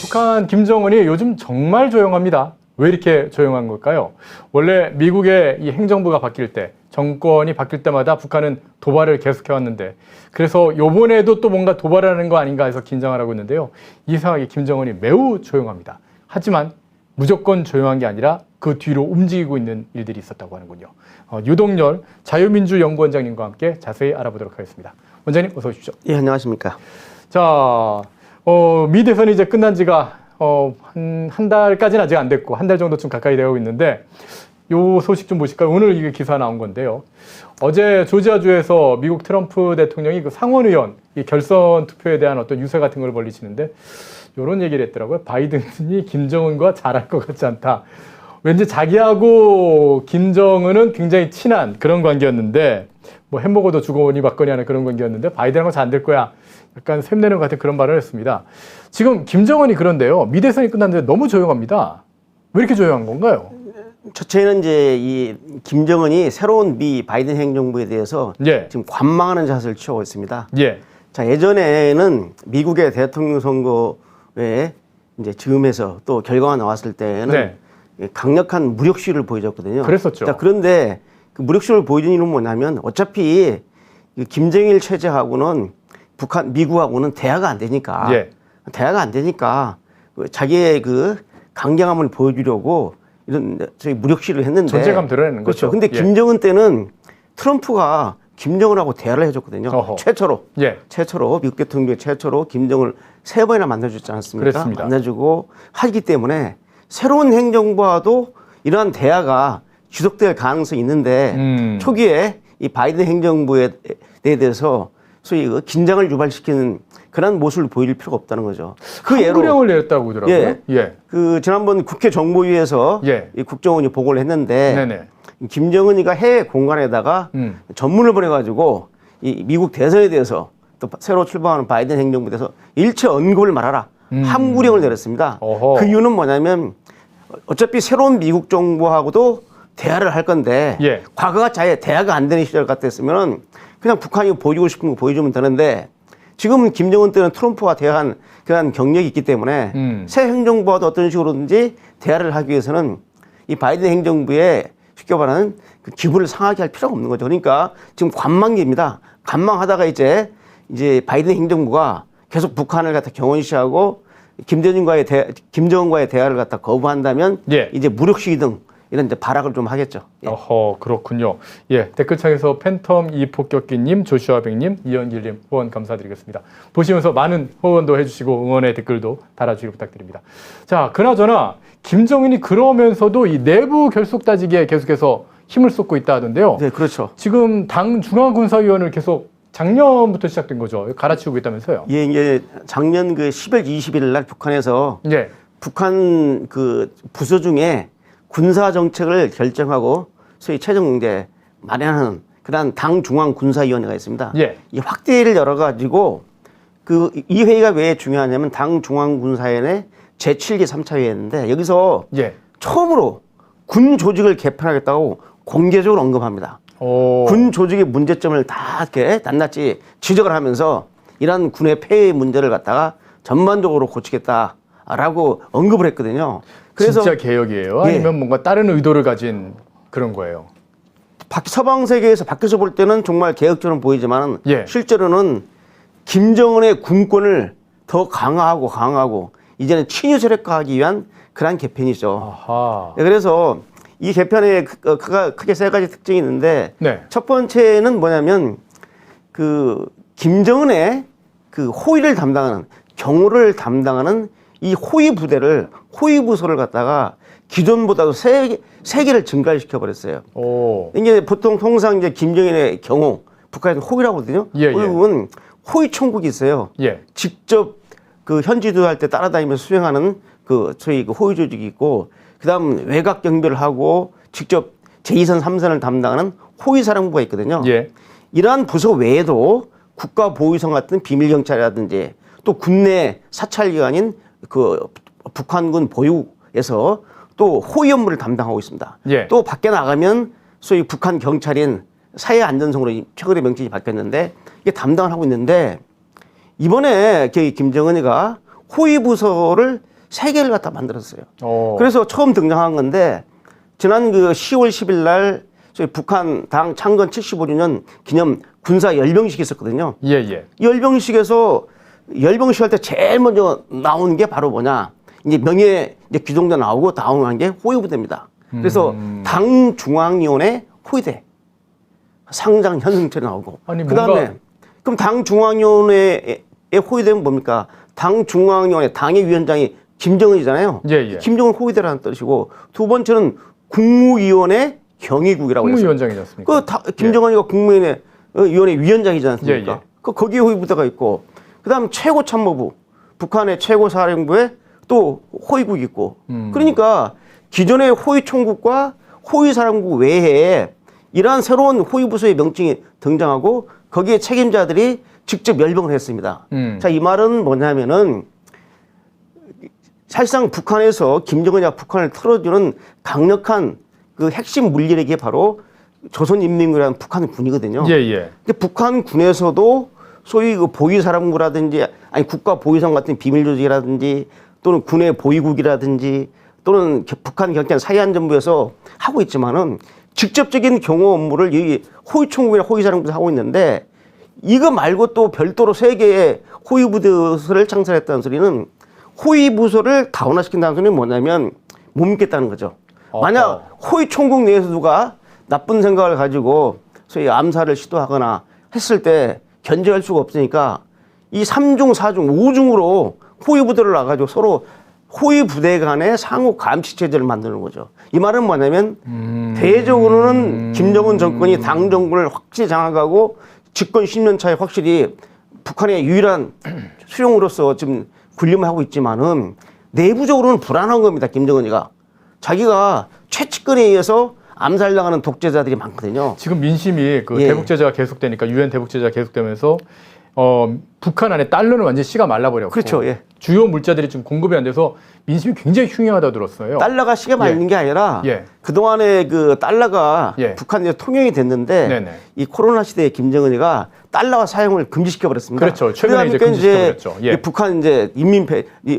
북한 김정은이 요즘 정말 조용합니다. 왜 이렇게 조용한 걸까요? 원래 미국의 이 행정부가 바뀔 때, 정권이 바뀔 때마다 북한은 도발을 계속해왔는데, 그래서 요번에도 또 뭔가 도발하는 거 아닌가 해서 긴장을 하고 있는데요. 이상하게 김정은이 매우 조용합니다. 하지만 무조건 조용한 게 아니라 그 뒤로 움직이고 있는 일들이 있었다고 하는군요. 유동열 자유민주연구원장님과 함께 자세히 알아보도록 하겠습니다. 원장님 어서 오십시오. 예, 안녕하십니까. 자, 미 대선이 이제 끝난 지가 한 달까지는 아직 안 됐고 한 달 정도쯤 가까이 되고 있는데 요 소식 좀 보실까요? 오늘 이게 기사 나온 건데요. 어제 조지아주에서 미국 트럼프 대통령이 그 상원의원 이 결선 투표에 대한 어떤 유세 같은 걸 벌리시는데 이런 얘기를 했더라고요. 바이든이 김정은과 잘할 것 같지 않다. 왠지 자기하고 김정은은 굉장히 친한 그런 관계였는데 뭐 햄버거도 주거니 받거니 하는 그런 관계였는데 바이든하고 잘 안 될 거야. 약간 샘내는 것 같은 그런 발언을 했습니다. 지금 김정은이 그런데요. 미 대선이 끝났는데 너무 조용합니다. 왜 이렇게 조용한 건가요? 첫째는 이제 이 김정은이 새로운 미 바이든 행정부에 대해서 지금 관망하는 자세를 취하고 있습니다. 자, 예전에는 미국의 대통령 선거에 이제 즈음해서 또 결과가 나왔을 때는 강력한 무력시를 보여줬거든요. 그랬었죠. 자, 그런데 그 무력시를 보여준 이유는 뭐냐면 어차피 그 김정일 체제하고는 미국하고는 대화가 안 되니까. 대화가 안 되니까 자기의 그 강경함을 보여주려고 이런 저희 무력시를 했는데. 존재감 드러내는 거죠. 그렇죠. 근데 김정은 때는 트럼프가 김정은하고 대화를 해줬거든요. 최초로. 최초로 미국 대통령이 최초로 김정을 3번이나 만나줬지 않습니까? 그랬습니다. 만나주고 하기 때문에 새로운 행정부와도 이러한 대화가 지속될 가능성이 있는데 초기에 이 바이든 행정부에 대해서 소위 긴장을 유발시키는 그런 모습을 보일 필요가 없다는 거죠. 그 예로 내렸다고 하더라고요. 그 지난번 국회 정보위에서 이 국정원이 보고를 했는데 김정은이가 해외 공간에다가 전문을 보내가지고 이 미국 대선에 대해서 또 새로 출범하는 바이든 행정부에 대해서 일체 언급을 말하라. 함구령을 내렸습니다. 그 이유는 뭐냐면 어차피 새로운 미국 정부하고도 대화를 할 건데 과거가 대화가 안 되는 시절 같았으면 그냥 북한이 보여주고 싶은 거 보여주면 되는데 지금은 김정은 때는 트럼프와 대화한 그런 경력이 있기 때문에 새 행정부와도 어떤 식으로든지 대화를 하기 위해서는 이 바이든 행정부의 쉽게 말하는 그 기분을 상하게 할 필요가 없는 거죠. 그러니까 지금 관망기입니다. 관망하다가 이제 바이든 행정부가 계속 북한을 갖다 경원시하고 김정은과의 대화를 갖다 거부한다면 이제 무력시위 등 이런 이제 발악을 좀 하겠죠. 그렇군요. 댓글창에서 팬텀 이폭격기님, 조슈아백님, 이현길님 후원 감사드리겠습니다. 보시면서 많은 후원도 해주시고 응원의 댓글도 달아주시기 부탁드립니다. 자, 그나저나 김정은이 그러면서도 이 내부 결속 따지기에 계속해서 힘을 쏟고 있다 하던데요. 네, 그렇죠. 지금 당 중앙군사위원을 계속 작년부터 시작된 거죠. 갈아치우고 있다면서요. 이게 작년 그 10월 20일 날 북한에서 북한 그 부서 중에 군사 정책을 결정하고 소위 최종 이제 마련하는 그런 당 중앙 군사위원회가 있습니다. 이 확대를 열어가지고 이 회의가 왜 중요하냐면 당 중앙 군사위원회 제7기 3차 회의였는데 여기서 처음으로 군 조직을 개편하겠다고 공개적으로 언급합니다. 군 조직의 문제점을 다 이렇게 낱낱이 지적을 하면서 이러한 군의 폐해 문제를 갖다가 전반적으로 고치겠다라고 언급을 했거든요. 그래서 진짜 개혁이에요? 아니면 뭔가 다른 의도를 가진 그런 거예요? 서방 세계에서 밖에서 볼 때는 정말 개혁처럼 보이지만 실제로는 김정은의 군권을 더 강화하고 이제는 친유 세력화하기 위한 그러한 개편이죠. 그래서 이 개편에 크게 3가지 특징이 있는데 첫 번째는 뭐냐면 그 김정은의 그 호위를 담당하는 경호를 담당하는 이 호위 부서를 갖다가 기존보다도 3개를 증가시켜 버렸어요. 이게 보통 통상 이제 김정은의 경호, 북한에서 호위라고 하거든요. 호위국은 호위 총국이 있어요. 직접 그 현지도 할 때 따라다니면서 수행하는 그 저희 그 호위 조직이 있고, 그다음 외곽 경비를 하고 직접 제2선, 3선을 담당하는 호위사령부가 있거든요. 이러한 부서 외에도 국가보위성 같은 비밀경찰이라든지 또 국내 사찰기관인 그 북한군 보유에서 또 호위 업무를 담당하고 있습니다. 또 밖에 나가면 소위 북한 경찰인 사회안전성으로 최근에 명칭이 바뀌었는데 이게 담당을 하고 있는데 이번에 김정은이가 호위 부서를 세 개를 갖다 만들었어요. 그래서 처음 등장한 건데 지난 그 10월 10일 날 저희 북한 당 창건 75주년 기념 군사 열병식이 있었거든요. 예. 열병식에서 열병식 할 때 제일 먼저 나온 게 바로 뭐냐? 이제 명예 이제 규정도 나오고 다음한 게 호위부대입니다. 그래서 당 중앙위원회 호위대 상장 현승철이 나오고 그다음에 그럼 당 중앙위원회의 호위대는 뭡니까? 당 중앙위원회 당의 위원장이 김정은이잖아요. 예. 김정은 호위대라는 뜻이고 두 번째는 국무위원회 경위국이라고 했어요. 국무위원장이지 않습니까? 김정은이가 국무위원회 위원장이지 않습니까? 예. 거기에 호위부대가 있고 그다음 최고참모부 북한의 최고사령부에 또 호위국이 있고 그러니까 기존의 호위총국과 호위사령부 외에 이러한 새로운 호위부서의 명칭이 등장하고 거기에 책임자들이 직접 열병을 했습니다. 자, 이 말은 뭐냐면은 사실상 북한에서 김정은이가 북한을 틀어주는 강력한 그 핵심 물리력이 바로 조선인민군이라는 북한군이거든요. 예. 근데 북한군에서도 소위 그 보위사령부라든지 아니 국가보위성 같은 비밀조직이라든지 또는 군의 보위국이라든지 또는 북한 경찰 사이안전부에서 하고 있지만은 직접적인 경호 업무를 이 호위총국이나 호위사령부에서 하고 있는데 이거 말고 또 별도로 세 개의 호위부서를 창설했다는 소리는 호위부서를 다원화시킨다는 소리는 뭐냐면 못 믿겠다는 거죠. 만약 호위총국 내에서 누가 나쁜 생각을 가지고 소위 암살을 시도하거나 했을 때 견제할 수가 없으니까 이 3중, 4중, 5중으로 호위부대를 놔가지고 서로 호위부대 간의 상호 감시 체제를 만드는 거죠. 이 말은 뭐냐면 대외적으로는 김정은 정권이 당 정권을 확실히 장악하고 집권 10년 차에 확실히 북한의 유일한 수용으로서 지금 군림을 하고 있지만은 내부적으로는 불안한 겁니다. 김정은이가. 자기가 최측근에 의해서 암살당하는 독재자들이 많거든요. 지금 민심이 그 대북제재가 계속되니까 유엔 대북제재가 계속되면서 북한 안에 달러는 완전히 씨가 말라버렸고 그렇죠. 예. 주요 물자들이 지금 공급이 안 돼서 민심이 굉장히 흉흉하다 들었어요. 달러가 씨가 말린 게 아니라 그동안에 그 달러가 북한에 통용이 됐는데 이 코로나 시대에 김정은이가 달러와 사용을 금지시켜버렸습니다. 그렇죠. 최근에 이제 금지시켜버렸죠. 북한 이제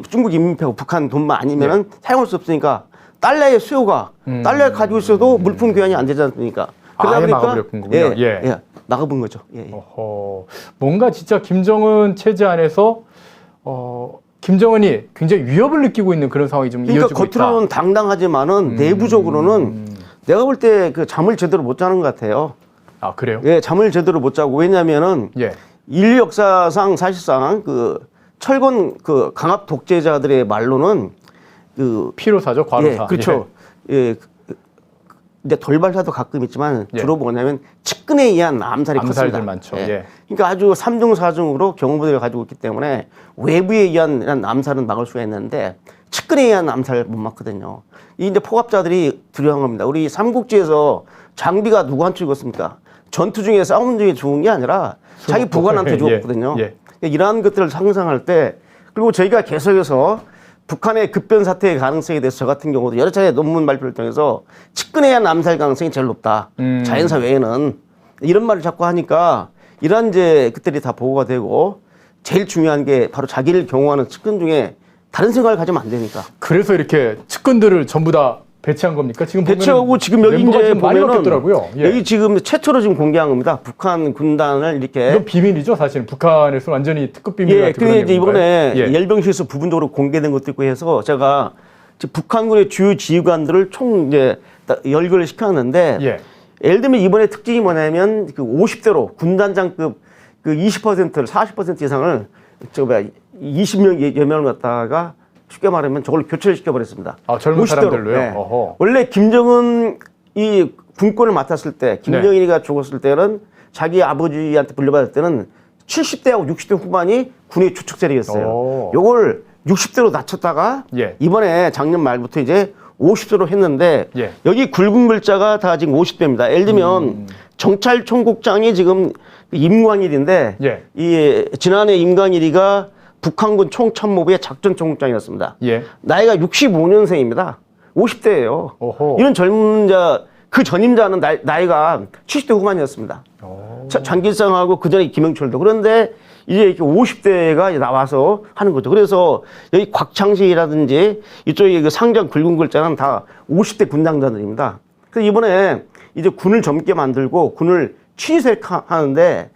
중국 인민폐고 북한 돈만 아니면은 사용할 수 없으니까 달러의 수요가 달러를 가지고 있어도 물품 교환이 안 되지 않습니까? 그러다 보니까 나가본 거죠. 뭔가 진짜 김정은 체제 안에서 김정은이 굉장히 위협을 느끼고 있는 그런 상황이 좀 이어지고 있다. 그러니까 겉으로는 당당하지만은 내부적으로는 내가 볼 때 그 잠을 제대로 못 자는 것 같아요. 아, 그래요? 예, 잠을 제대로 못 자고 왜냐면은 인류 역사상 사실상 그 철권 그 강압 독재자들의 말로는 그 피로사죠, 과로사. 그렇죠. 근데 돌발사도 가끔 있지만 주로 뭐냐면 측근에 의한 암살이 컸습니다. 많죠. 그러니까 아주 3중, 4중으로 경호부대를 가지고 있기 때문에 외부에 의한 암살은 막을 수가 있는데 측근에 의한 암살을 못 막거든요. 이 이제 포갑자들이 두려운 겁니다. 우리 삼국지에서 장비가 누구한테 죽었습니까? 전투 중에 싸움 중에 죽은 게 아니라 자기 부관한테 죽었거든요. 이러한 것들을 상상할 때 그리고 저희가 계속해서 북한의 급변 사태의 가능성에 대해서 저 같은 경우도 여러 차례 논문 발표를 통해서 측근에 의한 암살 가능성이 제일 높다. 자연사 외에는 이런 말을 자꾸 하니까 이런 이제 것들이 다 보고가 되고 제일 중요한 게 바로 자기를 경호하는 측근 중에 다른 생각을 가지면 안 되니까. 그래서 이렇게 측근들을 전부 다 배치한 겁니까? 지금 배치하고 지금 여기 이제 보면은 예. 여기 지금 최초로 지금 공개한 겁니다. 북한 군단을 이렇게. 이건 비밀이죠, 사실은. 북한에서 완전히 특급 비밀 예, 같은 근데 이제 이번에 열병식에서 부분적으로 공개된 것도 있고 해서 제가 북한군의 주요 지휘관들을 총 이제 열거를 시켰는데 예를 들면 이번에 특징이 뭐냐면 그 50대로 군단장급 그 20%를 40% 이상을 20여 명을 갖다가 쉽게 말하면 저걸 교체를 시켜버렸습니다. 아, 젊은 50대로. 사람들로요? 네. 원래 김정은 이 군권을 맡았을 때, 김정일이가 죽었을 때는 자기 아버지한테 물려받을 때는 70대하고 60대 후반이 군의 주축 세력이었어요. 요걸 60대로 낮췄다가 이번에 작년 말부터 이제 50대로 했는데 여기 굵은 글자가 다 지금 50대입니다. 예를 들면 정찰총국장이 지금 임광일인데 이 지난해 임광일이가 북한군 총참모부의 작전총국장이었습니다. 나이가 65년생입니다. 50대예요. 이런 젊은 그 전임자는 나이가 70대 후반이었습니다. 장길상하고 그 전에 김영철도. 그런데 이제 이렇게 50대가 나와서 하는 거죠. 그래서 여기 곽창식이라든지 이쪽에 그 상장 굵은 글자는 다 50대 군장자들입니다. 그래서 이번에 이제 군을 젊게 만들고 군을 취직하는데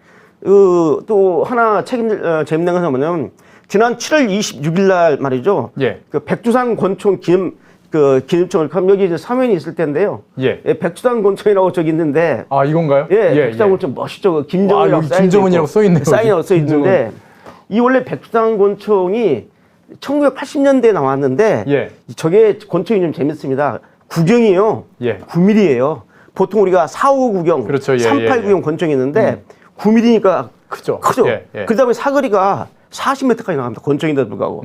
또 하나 재밌는 것은 뭐냐면 지난 7월 26일 날 말이죠. 예. 그 백두산 권총 기념청을 그럼 여기 이제 사면이 있을 텐데요. 예. 예, 백두산 권총이라고 저기 있는데. 아, 이건가요? 예, 백두산 권총 멋있죠. 김정은이라고 여기 김정은이라고 써 있네요. 사인이 써 있는데 이 원래 백두산 권총이 1980년대에 나왔는데 예. 저게 권총이 좀 재밌습니다. 구경이에요. 예. 9mm예요. 보통 우리가 4.5 구경, 그렇죠. 예, 3.8 구경 권총이 있는데 9mm니까 크죠. 크죠. 예, 예. 그다음에 사거리가 40m까지 나갑니다. 권총인데도 불구하고.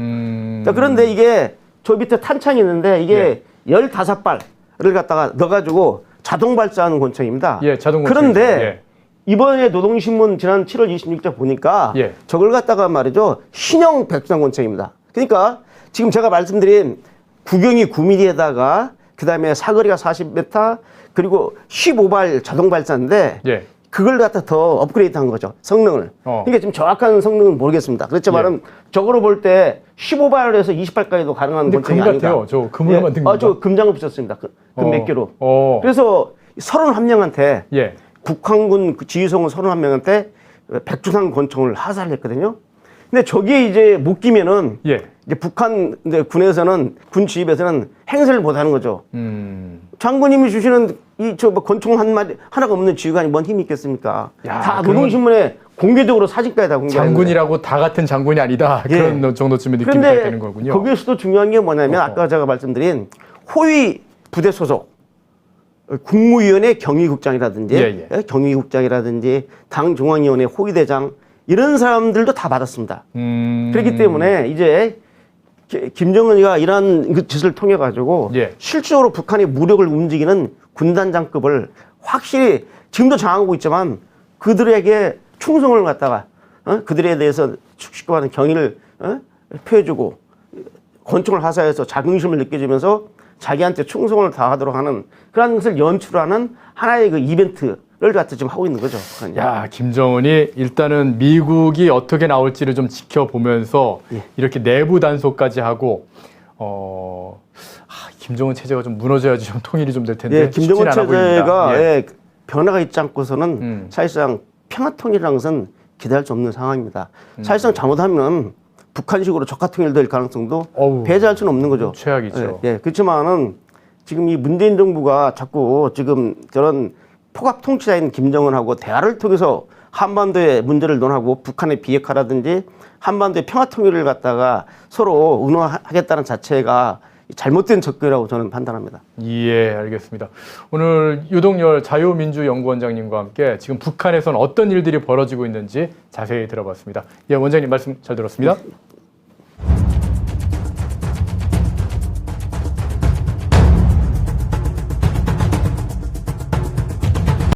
자, 그런데 이게 저 밑에 탄창이 있는데 이게 15발을 갖다가 넣어가지고 자동 발사하는 권총입니다. 예, 자동 그런데 예. 이번에 노동신문 지난 7월 26일 보니까 예. 저걸 갖다가 말이죠. 신형 백두산 권총입니다. 그러니까 지금 제가 말씀드린 구경이 9mm에다가 그다음에 사거리가 40m 그리고 15발 자동 발사인데 예. 그걸 갖다 더 업그레이드한 거죠. 성능을. 그러니까 지금 정확한 성능은 모르겠습니다. 그렇지만은 저거로 볼 때 15발에서 20발까지도 가능한 권총이 아닌가. 같아요. 저 금으로 만든 거. 저 금장을 붙였습니다. 금 몇 개로. 그래서 31명한테 예. 국방군 지휘성은 31명한테 백두산 권총을 하사를 했거든요. 근데 저게 이제 못 끼면은 예. 이제 북한 이제 군에서는 군 지휘부에서는 행세를 못 하는 거죠. 장군님이 주시는 저 권총 하나가 없는 지휘관이 뭔 힘이 있겠습니까? 야, 다 노동신문에 공개적으로 사진까지 다 공개하는 장군이라고 다 같은 장군이 아니다. 예. 그런 정도쯤의 느낌이 되는 거군요. 거기에서도 중요한 게 뭐냐면 아까 제가 말씀드린 호위 부대 소속 국무위원회 경위국장이라든지 예. 경위국장이라든지 당 중앙위원회 호위대장 이런 사람들도 다 받았습니다. 그렇기 때문에 이제 김정은이가 이러한 그 짓을 통해 가지고 예. 실질적으로 북한의 무력을 움직이는 군단장급을 확실히 지금도 장악하고 있지만 그들에게 충성을 갖다가 그들에 대해서 축식과는 경의를 표해주고 권총을 하사해서 자긍심을 느껴주면서 자기한테 충성을 다하도록 하는 그런 것을 연출하는 하나의 그 이벤트를 갖다 지금 하고 있는 거죠. 야, 김정은이 일단은 미국이 어떻게 나올지를 좀 지켜보면서 예. 이렇게 내부 단속까지 하고 김정은 체제가 좀 무너져야지 좀 통일이 좀 될 텐데. 예, 김정은 쉽지는 않아 체제가 보입니다. 예. 변화가 있지 않고서는 사실상 평화통일이라는 것은 기대할 수 없는 상황입니다. 사실상 잘못하면 북한식으로 적화통일될 가능성도 배제할 수는 없는 거죠. 최악이죠. 예, 그렇지만은 지금 이 문재인 정부가 자꾸 지금 저런 포갑 통치자인 김정은하고 대화를 통해서 한반도의 문제를 논하고 북한의 비핵화라든지 한반도의 평화통일을 갖다가 서로 의논하겠다는 자체가 잘못된 접근이라고 저는 판단합니다. 예, 알겠습니다. 오늘 유동열 자유민주연구원장님과 함께 지금 북한에서는 어떤 일들이 벌어지고 있는지 자세히 들어봤습니다. 예, 원장님 말씀 잘 들었습니다.